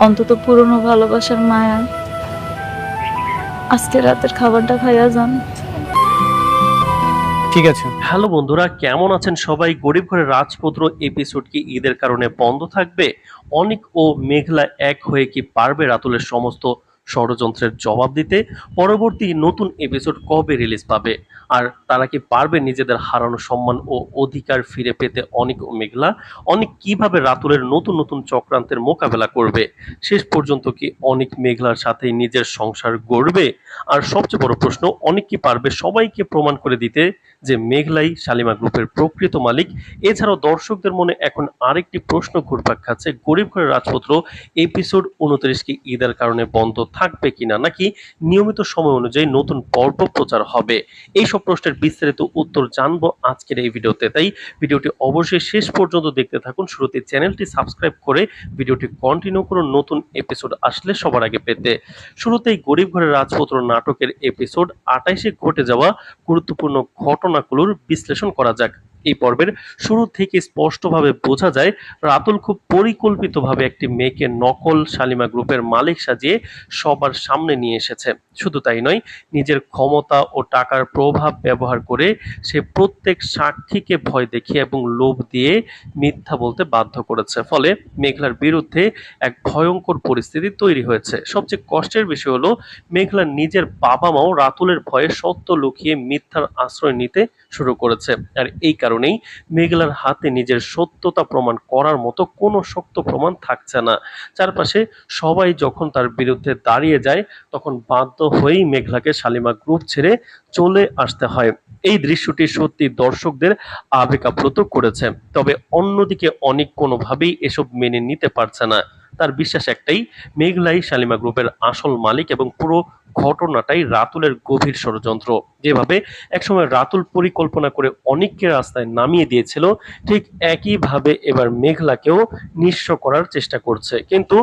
অন্তত পুরনো ভালোবাসার মায়া আজকে রাতের খাবারটা খাইয়া যান। ঠিক আছে। হ্যালো বন্ধুরা, কেমন আছেন সবাই? গরিব ঘরের রাজপুত্র এপিসোড কি ঈদের কারণে বন্ধ থাকবে? অনিক ও মেঘলা এক হয়ে কি পারবে রাতুলের সমস্ত ষড়যন্ত্রের জবাব দিতে? পরবর্তী নতুন এপিসোড কবে রিলিজ পাবে? আর তারা কি পারবে নিজেদের হারানো সম্মান ও অধিকার ফিরে পেতে? অনিক ও মেঘলা অনিক কিভাবে রাতুলের নতুন নতুন চক্রান্তের মোকাবেলা করবে? শেষ পর্যন্ত কি অনিক মেঘলার সাথে নিজের সংসার গড়বে? আর সবচেয়ে বড় প্রশ্ন, অনিক কি পারবে সবাইকে প্রমাণ করে দিতে যে মেঘলাই শালিমা গ্রুপের প্রকৃত মালিক? এছাড়াও দর্শকদের মনে এখন আরেকটি প্রশ্ন ঘুরপাক খাচ্ছে, গরিব ঘরের রাজপুত্র এপিসোড 29 কি ঈদের কারণে বন্ধ থাকবে কিনা, নাকি নিয়মিত সময় অনুযায়ী নতুন পর্ব প্রচার হবে? এইসব প্রশ্নের বিস্তারিত উত্তর জানবো আজকের এই ভিডিওতে, তাই ভিডিওটি অবশ্যই শেষ পর্যন্ত দেখতে থাকুন। শুরুতে চ্যানেলটি সাবস্ক্রাইব করে ভিডিওটি কন্টিনিউ করুন নতুন এপিসোড আসলে সবার আগে পেতে। শুরুতেই গরিব ঘরের রাজপুত্র নাটকের এপিসোড 28-এ ঘটে যাওয়া গুরুত্বপূর্ণ ঘটনাগুলোর বিশ্লেষণ করা যাক। এই পর্বের শুরু থেকে স্পষ্টভাবে বোঝা যায় রাতুল খুব পরিকল্পিতভাবে একটি মেয়েকে নকল শালিমা গ্রুপের মালিক সাজিয়ে সবার সামনে নিয়ে এসেছে। শুধু তাই নয়, নিজের ক্ষমতা ও টাকার প্রভাব ব্যবহার করে সে প্রত্যেক সাক্ষীকে ভয় দেখিয়ে এবং লোভ দিয়ে মিথ্যা বলতে বাধ্য করেছে। ফলে মেঘলার বিরুদ্ধে এক ভয়ঙ্কর পরিস্থিতি তৈরি হয়েছে। সবচেয়ে কষ্টের বিষয় হলো, মেঘলা নিজের বাবা মাও রাতুলের ভয়ে সত্য লুকিয়ে মিথ্যার আশ্রয় নিতে শুরু করেছে। আর এই কারণেই মেঘলার হাতে নিজের সত্যতা প্রমাণ করার মতো কোনো শক্ত প্রমাণ থাকছে না। চারপাশে সবাই যখন তার বিরুদ্ধে দাঁড়িয়ে যায়, তখন বাধ্য হয়েই মেঘলাকে শালিমা গ্রুপ ছেড়ে চলে আসতে হয়। এই দৃশ্যটি সত্যি দর্শকদের আবেগ আপ্লুত করেছে। তবে অন্যদিকে অনেক কোনোভাবেই এসব মেনে নিতে পারছে না। তার বিশ্বাস একটাই, মেঘলাই শালিমা গ্রুপের আসল মালিক এবং পুরো ঘটনাটাই রাতুলের গভীর ষড়যন্ত্র। যেভাবে একসময় রাতুল পরিকল্পনা করে অনিককে রাস্তায় নামিয়ে দিয়েছিল, ঠিক একইভাবে এবার মেঘলাকেও নিঃস্ব করার চেষ্টা করছে। কিন্তু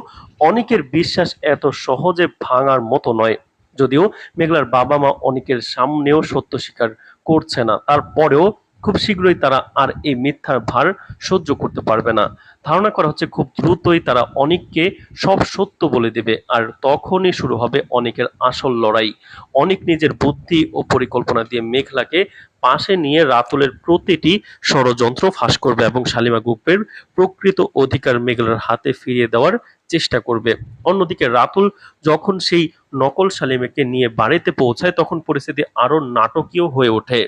অনিকের বিশ্বাস এত সহজে ভাঙার মতো নয়। যদিও মেঘলার বাবা মা অনিকের সামনেও সত্য স্বীকার করছে না, তারপরেও খুব শীঘ্রই তারা আর এই মিথ্যার ভার সহ্য করতে পারবে না। ধারণা করা হচ্ছে খুব দ্রুতই তারা অনিককে সব সত্য বলে দেবে, আর তখনই শুরু হবে অনিকের আসল লড়াই। অনিক নিজের বুদ্ধি ও পরিকল্পনা দিয়ে মেঘলাকে পাশে নিয়ে রাতুলের প্রতিটি ষড়যন্ত্র ফাঁস করবে এবং শালিমা গ্রুপের প্রকৃত অধিকার মেঘলার হাতে ফিরিয়ে দেওয়ার চেষ্টা করবে। অন্যদিকে রাতুল যখন সেই নকল শালিমাকে নিয়ে বাড়িতে পৌঁছায়, তখন পরিস্থিতি আরো নাটকীয় হয়ে ওঠে।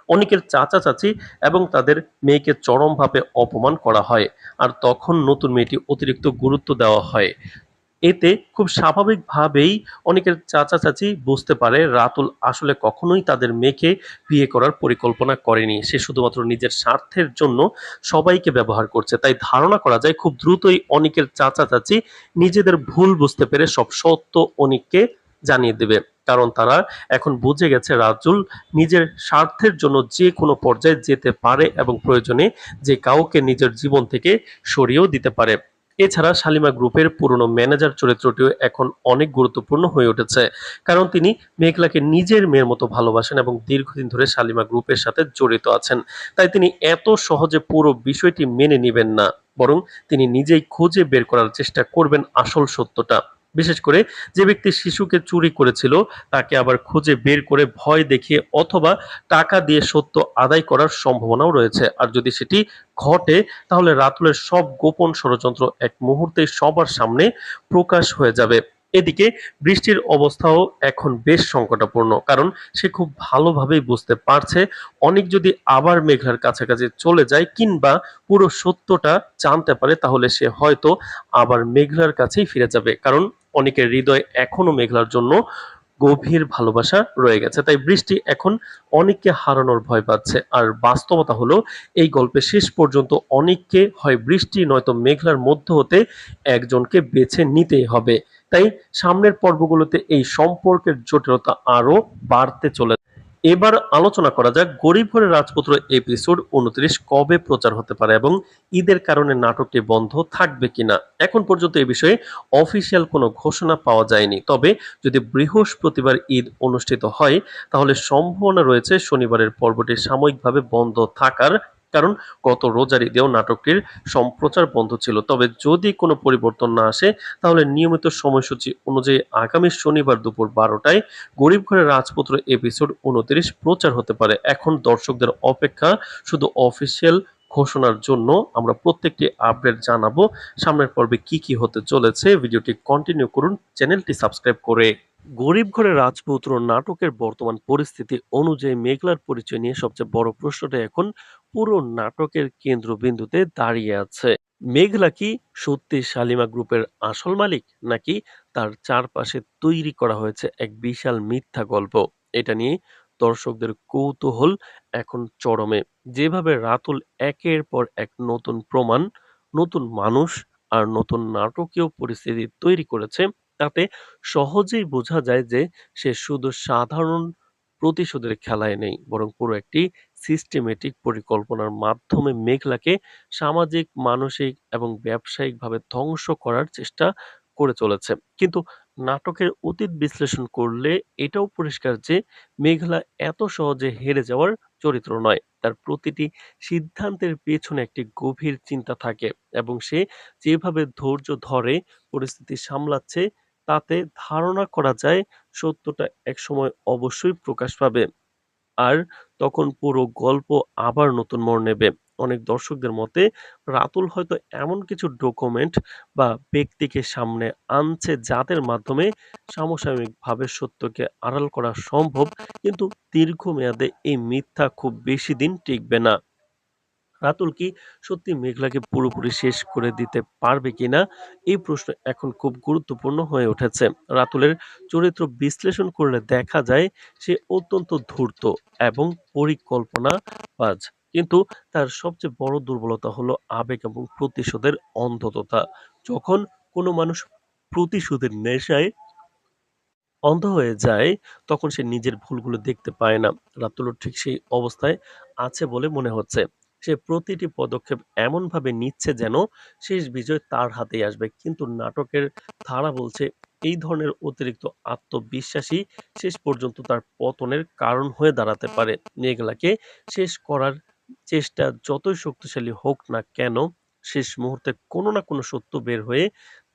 অনেকের চাচা চাচি এবং তাদের মেয়েকে চরমভাবে অপমান করা হয়, আর তখন নতুন মেয়েটি অতিরিক্ত গুরুত্ব দেওয়া হয়। এতে খুব স্বাভাবিকভাবেই অনেকের চাচা চাচি বুঝতে পারে রাতুল আসলে কখনোই তাদের মেয়েকে বিয়ে করার পরিকল্পনা করেনি। সে শুধুমাত্র নিজের স্বার্থের জন্য সবাইকে ব্যবহার করছে। তাই ধারণা করা যায় খুব দ্রুতই অনেকের চাচা চাচি নিজেদের ভুল বুঝতে পেরে সব সত্য অনিককে জানিয়ে দেবে। কারণ তারা এখন বুঝে গেছে রাতুল নিজের স্বার্থের জন্য যে কোনো পর্যায়ে যেতে পারে এবং প্রয়োজনে যে কাউকে নিজের জীবন থেকে সরিয়েও দিতে পারে। এছাড়া শালিমা গ্রুপের পুরনো ম্যানেজার চরিত্রটিও এখন অনেক গুরুত্বপূর্ণ হয়ে উঠেছে, কারণ তিনি মেঘলাকে নিজের মেয়ের মতো ভালোবাসেন এবং দীর্ঘদিন ধরে শালিমা গ্রুপের সাথে জড়িত আছেন। তাই তিনি এত সহজে পুরো বিষয়টি মেনে নেবেন না, বরং তিনি নিজেই খুঁজে বের করার চেষ্টা করবেন আসল সত্যটা। বিশেষ করে যে ব্যক্তি শিশুকে চুরি করেছিল, তাকে আবার খুঁজে বের করে ভয় দেখিয়ে অথবা টাকা দিয়ে সত্য আদায় করার সম্ভাবনাও রয়েছে। আর যদি সেটি ঘটে, তাহলে রাতুলের সব গোপন ষড়যন্ত্র এক মুহূর্তে সবার সামনে প্রকাশ হয়ে যাবে। এদিকে বৃষ্টির অবস্থাও এখন বেশ সংকটাপূর্ণ, কারণ সে খুব ভালোভাবেই বুঝতে পারছে অনেক যদি আবার মেঘলার কাছাকাছি চলে যায় কিংবা পুরো সত্যটা জানতে পারে, তাহলে সে হয়তো আবার মেঘলার কাছেই ফিরে যাবে। কারণ অনেকের হৃদয় এখনো মেঘলার জন্য গভীর ভালোবাসা রয়ে গেছে। তাই বৃষ্টি এখন অনেককে হারানোর ভয় পাচ্ছে। আর বাস্তবতা হলো, এই গল্পে শেষ পর্যন্ত অনেককে হয় বৃষ্টি নয়তো মেঘলার মধ্য হতে একজনকে বেছে নিতেই হবে। তাই সামনের পর্বগুলোতে এই সম্পর্কের জটিলতা আরো বাড়তে চলে। এবার আলোচনা করা যাক গরিব ঘরের রাজপুত্র এপিসোড 29 কবে প্রচার হতে পারে এবং ঈদের কারণে নাটকটি বন্ধ থাকবে কিনা। এখন পর্যন্ত এ বিষয়ে অফিসিয়াল কোনো ঘোষণা পাওয়া যায়নি। তবে যদি বৃহস্পতিবার ঈদ অনুষ্ঠিত হয়, তাহলে সম্ভাবনা রয়েছে শনিবারের পর্বটি সাময়িকভাবে বন্ধ থাকার। কারণ গত রোজার ঈদেও নাটকটির সম্প্রচার বন্ধ ছিল। তবে যদি কোনো পরিবর্তন না আসে তাহলে নিয়মিত সময়সূচি অনুযায়ী আগামী শনিবার দুপুর 12টায় গরিব ঘরের রাজপুত্র এপিসোড 29 প্রচার হতে পারে। এখন দর্শকদের অপেক্ষা শুধু অফিসিয়াল ঘোষণার জন্য। আমরা প্রত্যেকটি আপডেট জানাবো সামনের পর্বে কি কি হতে চলেছে। ভিডিওটি কন্টিনিউ করুন চ্যানেলটি সাবস্ক্রাইব করে। গরিব ঘরের রাজপুত্র নাটকের বর্তমান পরিস্থিতি অনুযায়ী মেঘলার পরিচয় নিয়ে সবচেয়ে বড় প্রশ্নটা এখন পুরো নাটকের কেন্দ্রবিন্দুতে দাঁড়িয়ে আছে। মেঘলা কি সত্যি শালিমা গ্রুপের আসল মালিক, নাকি তার চারপাশে তৈরি করা হয়েছে এক বিশাল মিথ্যা গল্প? এটা নিয়ে দর্শকদের কৌতূহল এখন চরমে। যেভাবে রাতুল একের পর এক নতুন প্রমাণ, নতুন মানুষ আর নতুন নাটকীয় পরিস্থিতি তৈরি করেছে, তাতে সহজেই বোঝা যায় যে সে শুধু সাধারণ প্রতিশোধের খেলায় নেই, বরং পুরো একটি সিস্টেমেটিক পরিকল্পনার মাধ্যমে মেঘলাকে সামাজিক, মানসিক এবং ব্যবসায়িকভাবে ধ্বংস করার চেষ্টা করে চলেছে। কিন্তু নাটকের অতীত বিশ্লেষণ করলে এটাও পরিষ্কার যে মেঘলা এত সহজে হেরে যাওয়ার চরিত্র নয়। তার প্রতিটি সিদ্ধান্তের পেছনে একটি গভীর চিন্তা থাকে, এবং সে যেভাবে ধৈর্য ধরে পরিস্থিতি সামলাচ্ছে, তাতে ধারণা করা যায় সত্যটা একসময় অবশ্যই প্রকাশ পাবে। আর তখন পুরো গল্প আবার নতুন মোড় নেবে। অনেক দর্শকদের মতে রাতুল হয়তো এমন কিছু ডকুমেন্ট বা ব্যক্তিকে সামনে আনছে যাদের মাধ্যমে সমসাময়িকভাবে সত্যকে আড়াল করা সম্ভব, কিন্তু দীর্ঘমেয়াদে এই মিথ্যা খুব বেশি দিন টিকবে না। রাতুল কি সত্যি মেঘলাকে পুরোপুরি শেষ করে দিতে পারবে কিনা, এই প্রশ্ন এখন খুব গুরুত্বপূর্ণ হয়ে উঠেছে। রাতুলের চরিত্র বিশ্লেষণ করলে দেখা যায় সে অত্যন্ত ধূর্ত এবং পরিকল্পনাবাজ, কিন্তু তার সবচেয়ে বড় দুর্বলতা হলো আবেগ এবং প্রতিশোধের অন্ধতা। যখন কোনো মানুষ প্রতিশোধের নেশায় অন্ধ হয়ে যায়, তখন সে নিজের ভুলগুলো দেখতে পায় না। রাতুলও ঠিক সেই অবস্থায় আছে বলে মনে হচ্ছে। সে প্রতিটি পদক্ষেপ এমনভাবে নিচ্ছে যেন শেষ বিজয় তার হাতেই আসবে। কিন্তু নাটকের ধারা বলছে এই ধরনের অতিরিক্ত আত্মবিশ্বাসী শেষ পর্যন্ত তার পতনের কারণ হয়ে দাঁড়াতে পারে। মেঘলাকে শেষ করার চেষ্টা যতই শক্তিশালী হোক না কেন, শেষ মুহূর্তে কোনো না কোনো সত্য বের হয়ে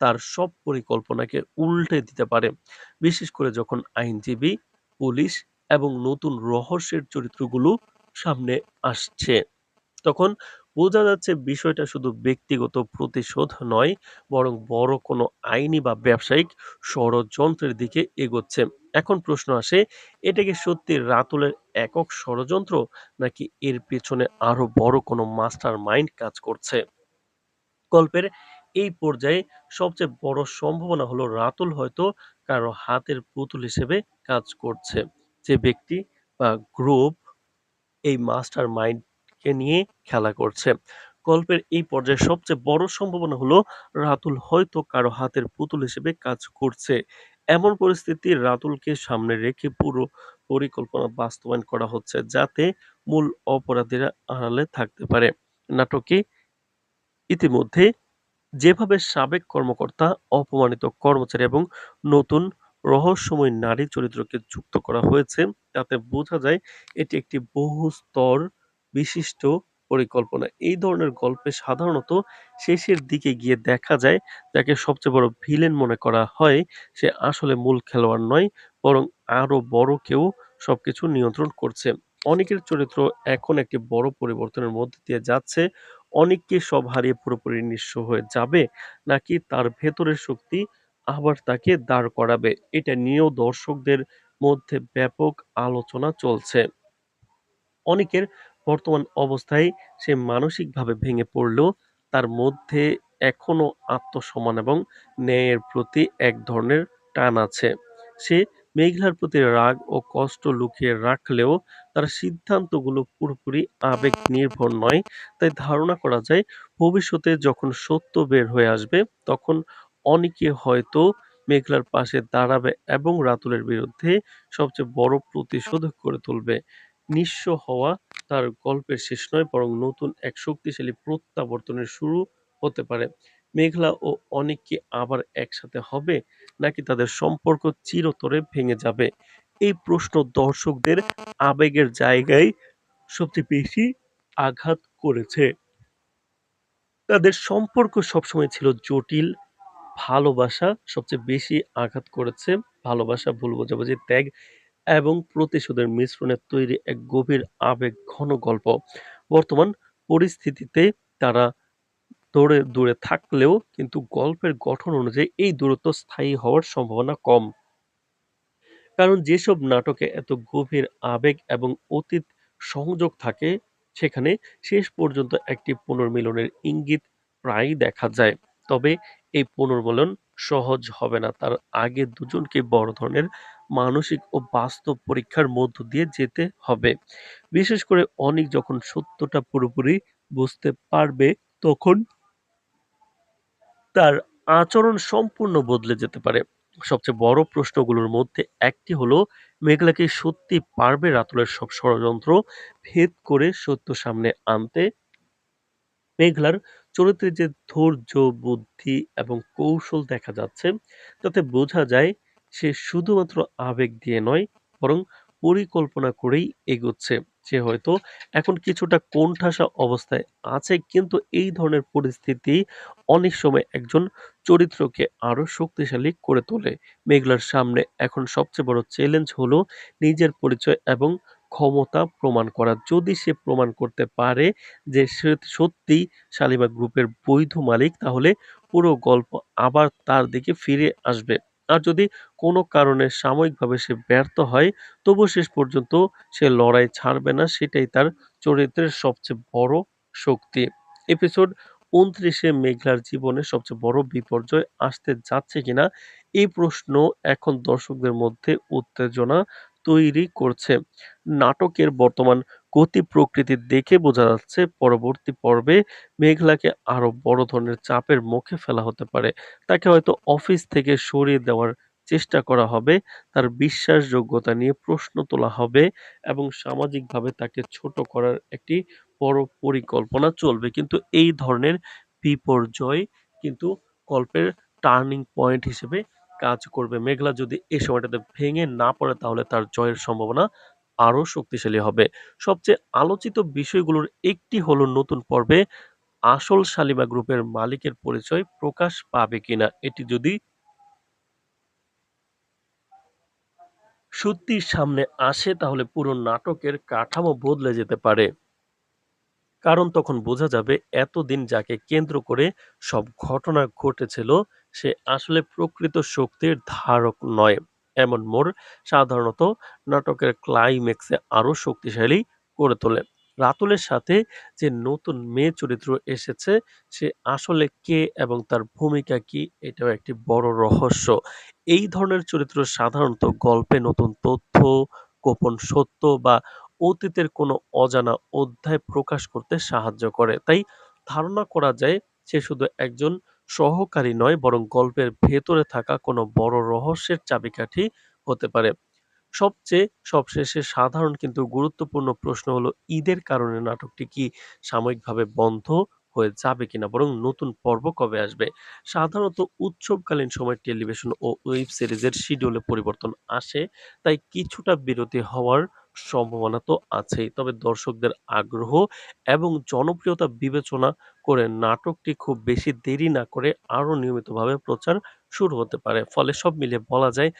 তার সব পরিকল্পনাকে উল্টে দিতে পারে। বিশেষ করে যখন আইনজীবী, পুলিশ এবং নতুন রহস্যের চরিত্রগুলো সামনে আসছে, তখন বোঝা যাচ্ছে বিষয়টা শুধু ব্যক্তিগত প্রতিশোধ নয়, বরং বড় কোনো আইনি বা ব্যবসায়িক ষড়যন্ত্রের দিকে এগোচ্ছে। এখন প্রশ্ন আসে, এটা কি সত্যি রাতুলের একক ষড়যন্ত্র, নাকি এর পেছনে আরো বড় কোনো মাস্টার মাইন্ড কাজ করছে? গল্পের এই পর্যায়ে সবচেয়ে বড় সম্ভাবনা হলো রাতুল হয়তো কারো হাতের পুতুল হিসেবে কাজ করছে। যে ব্যক্তি বা গ্রুপ এই মাস্টার মাইন্ডকে নিয়ে খেলা করছে। গল্পের এই পর্যায়ে সবচেয়ে বড় সম্ভাবনা হলো রাতুল হয়তো কারো হাতের পুতুল হিসেবে কাজ করছে। এমন পরিস্থিতি রাতুলকে সামনে রেখে পুরো পরিকল্পনা বাস্তবায়ন করা হচ্ছে, যাতে মূল অপরাধীরা আড়ালে থাকতে পারে। নাটকে ইতিমধ্যে যেভাবে সাবেক কর্মকর্তা, অপমানিত কর্মচারী এবং নতুন রহস্যময় নারী চরিত্রকে যুক্ত করা হয়েছে, তাতে বোঝা যায় এটি একটি বহু স্তর বিশিষ্ট পরিকল্পনা। এই ধরনের গল্পে সাধারণত শেষের দিকে গিয়ে দেখা যায় যাকে সবচেয়ে বড় ভিলেন মনে করা হয় সে আসলে মূল খেলোয়াড় নয়, বরং আরো বড় কেউ সবকিছু নিয়ন্ত্রণ করছে। অনেকের চরিত্র এখন একটি বড় পরিবর্তনের মধ্যে দিয়ে যাচ্ছে। অনেক কি সব হারিয়ে পুরোপুরি নিঃস্ব হয়ে যাবে, নাকি তার ভেতরের শক্তি আবার তাকে দাঁড় করাবে? এটা নিয়েও দর্শকদের মধ্যে ব্যাপক আলোচনা চলছে। অনেকের বর্তমান অবস্থায় সে মানসিকভাবে ভেঙে পড়লেও তার মধ্যে এখনো আত্মসম্মান এবং ন্যায়ের প্রতি এক ধরনের টান আছে। সে মেঘলার প্রতি রাগ ও কষ্ট লুকিয়ে রাখলেও তার সিদ্ধান্তগুলো পুরোপুরি আবেগ নির্ভর নয়। তাই ধারণা করা যায় ভবিষ্যতে যখন সত্য বের হয়ে আসবে, তখন অনেকে হয়তো মেঘলার পাশে দাঁড়াবে এবং রাতুলের বিরুদ্ধে সবচেয়ে বড় প্রতিশোধ করে তুলবে। নিঃস্ব হওয়া তার গল্পের শেষ নয়, বরং নতুন এক শক্তিশালী প্রত্যাবর্তনের শুরু হতে পারে। মেঘলা ও অনিক কি আবার একসাথে হবে, নাকি তাদের সম্পর্ক চিরতরে ভেঙে যাবে? এই প্রশ্ন দর্শকদের আবেগের জায়গায় সবচেয়ে বেশি আঘাত করেছে। তাদের সম্পর্ক সবসময় ছিল জটিল, ভালোবাসা সবচেয়ে বেশি আঘাত করেছে। ভালোবাসা, ভুল বোঝাবুঝি, ত্যাগ এবং প্রতিশোধের মিশ্রণে তৈরি এক গভীর আবেগঘন গল্প। বর্তমান পরিস্থিতিতে তারা দূরে থাকলেও কিন্তু গল্পের গঠন অনুযায়ী এই দূরত্ব স্থায়ী হওয়ার সম্ভাবনা কম। কারণ যেসব নাটকে এত গভীর আবেগ এবং অতীত সংযোগ থাকে, সেখানে শেষ পর্যন্ত একটি পুনর্মিলনের ইঙ্গিত প্রায়ই দেখা যায়। তবে এই পুনর্মিলন সহজ হবে না। তার আগে দুজনকে বড় ধরনের মানসিক ও বাস্তব পরীক্ষার মধ্য দিয়ে যেতে হবে। বিশেষ করে অনিক যখন সত্যটা পুরোপুরি বুঝতে পারবে, তখন তার আচরণ সম্পূর্ণ বদলে যেতে পারে। সবচেয়ে বড় প্রশ্নগুলোর মধ্যে একটি হলো, মেঘলা কি সত্যি পারবে রাতুলের সব ষড়যন্ত্র ভেদ করে সত্য সামনে আনতে? মেঘলার চরিত্রে যে ধৈর্য, বুদ্ধি এবং কৌশল দেখা যাচ্ছে, তাতে বোঝা যায় সে শুধুমাত্র আবেগ দিয়ে নয়, বরং পরিকল্পনা করেই এগোচ্ছে। সে হয়তো এখন কিছুটা কোণঠাসা অবস্থায় আছে, কিন্তু এই ধরনের পরিস্থিতি অনেক সময় একজন চরিত্রকে আরো শক্তিশালী করে তোলে। মেঘলার সামনে এখন সবচেয়ে বড় চ্যালেঞ্জ হলো নিজের পরিচয় এবং ক্ষমতা প্রমাণ করা। যদি সে প্রমাণ করতে পারে যে সে সত্যিই শালিমার গ্রুপের বৈধ মালিক, তাহলে পুরো গল্প আবার তার দিকে ফিরে আসবে। আর যদি কোনো কারণে সাময়িকভাবে সে ব্যর্থ হয়, তবুও শেষ পর্যন্ত সে লড়াই ছাড়বে না। সেটাই তার চরিত্রের সবচেয়ে বড় শক্তি। এপিসোড ২৯-এ মেঘলার জীবনে সবচেয়ে বড় বিপর্যয় আসতে যাচ্ছে কিনা, এই প্রশ্ন এখন দর্শকদের মধ্যে উত্তেজনা তৈরি করছে। নাটকের বর্তমান গতি প্রকৃতি দেখে বোঝা যাচ্ছে পরবর্তী পর্বে মেঘলাকে আরো বড় ধরনের চাপের মুখে ফেলা হতে পারে। তাকে হয়তো অফিস থেকে সরিয়ে দেওয়ার চেষ্টা করা হবে, তার বিশ্বাসযোগ্যতা নিয়ে প্রশ্ন তোলা হবে এবং সামাজিকভাবে তাকে ছোট করার একটি বড় পরিকল্পনা চলবে। কিন্তু এই ধরনের বিপর্যয় কিন্তু গল্পের টার্নিং পয়েন্ট হিসেবে কাজ করবে। মেঘলা যদি এই সময়টাতে ভেঙে না পড়ে, তাহলে তার জয়ের সম্ভাবনা আরো শক্তিশালী হবে। সবচেয়ে আলোচিত বিষয়গুলোর একটি হলো, নতুন পর্বে আসল শালিমা গ্রুপের মালিকের পরিচয় প্রকাশ পাবে কিনা। এটি যদি সত্যি সামনে আসে, তাহলে পুরো নাটকের কাঠামো বদলে যেতে পারে। কারণ তখন বোঝা যাবে এতদিন যাকে কেন্দ্র করে সব ঘটনা ঘটেছিল, সে আসলে প্রকৃত শক্তির ধারক নয়। এমন মোড় সাধারণত নাটকের ক্লাইম্যাক্সে আরো শক্তিশালী করে তোলে। রাতুলের সাথে যে নতুন মেয়ে চরিত্র এসেছে, সে আসলে কে এবং তার ভূমিকা কি, এটাও একটি বড় রহস্য। এই ধরনের চরিত্র সাধারণত গল্পে নতুন তথ্য, গোপন সত্য বা অতীতের কোনো অজানা অধ্যায় প্রকাশ করতে সাহায্য করে। তাই ধারণা করা যায় সে শুধু একজন সহকারী নয়, বরং গল্পের ভেতরে থাকা কোনো বড় রহস্যের চাবিকাঠি হতে পারে। সবশেষে সাধারণ কিন্তু গুরুত্বপূর্ণ প্রশ্ন হলো, ঈদের কারণে নাটকটি কি সাময়িকভাবে বন্ধ হয়ে যাবে কিনা, বরং নতুন পর্ব কবে আসবে? সাধারণত উৎসবকালীন সময় টেলিভিশন ও ওয়েব সিরিজের শিডিউলে পরিবর্তন আসে, তাই কিছুটা বিরতি হওয়ার সম্ভাবনা তো আছেই। তবে দর্শকদের আগ্রহ এবং জনপ্রিয়তা বিবেচনা করে নাটকটি খুব বেশি দেরি না করে আরো নিয়মিতভাবে প্রচার শুরু হতে পারে। ফলে সব মিলিয়ে বলা যায়,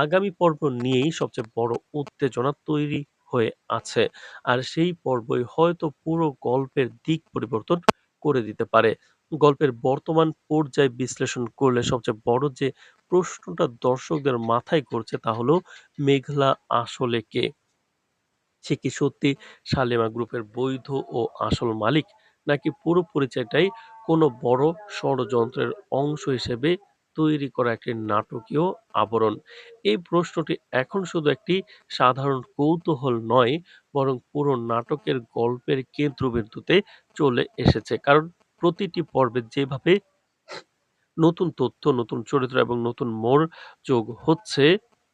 আগামী পর্ব নিয়েই সবচেয়ে বড় উত্তেজনা তৈরি হয়ে আছে। আর সেই পর্বই হয়তো পুরো গল্পের দিক পরিবর্তন করে দিতে পারে। গল্পের বর্তমান পর্যায় বিশ্লেষণ করলে সবচেয়ে বড় যে প্রশ্নটা দর্শকদের মাথায় ঘুরছে, তা হলো, মেঘলা আসলে কে? সে কি সত্যি শালেমা গ্রুপের বৈধ ও আসল মালিক, নাকি পুরো পরিচয়টাই কোনো বড় ষড়যন্ত্রের অংশ হিসেবে তৈরি করা একটি নাটকীয় আবরণ? এই প্রশ্নটি এখন শুধু একটি সাধারণ কৌতূহল নয়, বরং পুরো নাটকের গল্পের কেন্দ্রবিন্দুতে চলে এসেছে। কারণ প্রতিটি পর্বে যেভাবে নতুন তথ্য, নতুন চরিত্র এবং নতুন মোড় যোগ হচ্ছে,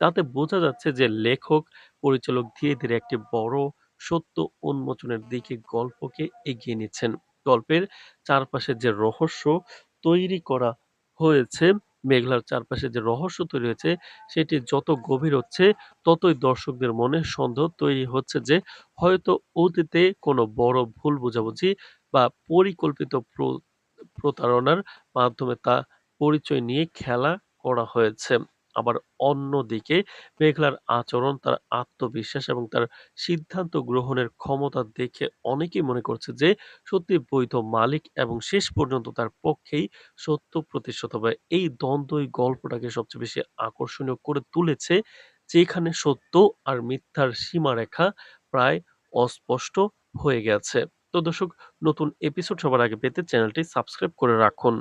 তাতে বোঝা যাচ্ছে যে লেখক, পরিচালক ধীরে ধীরে একটি বড় সত্য উন্মোচনের দিকে গল্পকে এগিয়ে নিচ্ছেন। গল্পের চারপাশে যে রহস্য তৈরি করা হয়েছে, মেঘলার চারপাশে যে রহস্য তৈরি হয়েছে সেটি যত গভীর হচ্ছে ততই দর্শকদের মনে সন্দেহ তৈরি হচ্ছে যে হয়তো অতীতে কোনো বড় ভুল বোঝাবুঝি বা পরিকল্পিত প্রতারণার মাধ্যমে তা পরিচয় নিয়ে খেলা করা হয়েছে। আবার অন্যদিকে মেঘলার আচরণ, তার আত্মবিশ্বাস এবং তার সিদ্ধান্ত গ্রহণের ক্ষমতা দেখে অনেকেই মনে করছে যে সত্যি বৈধ মালিক এবং শেষ পর্যন্ত তার পক্ষেই সত্য প্রতিষ্ঠিত হবে। এই দ্বন্দ্বই গল্পটাকে সবচেয়ে বেশি আকর্ষণীয় করে তুলেছে, যেখানে সত্য আর মিথ্যার সীমারেখা প্রায় অস্পষ্ট হয়ে গেছে। তো দর্শক, নতুন এপিসোড সবার আগে পেতে চ্যানেলটি সাবস্ক্রাইব করে রাখুন।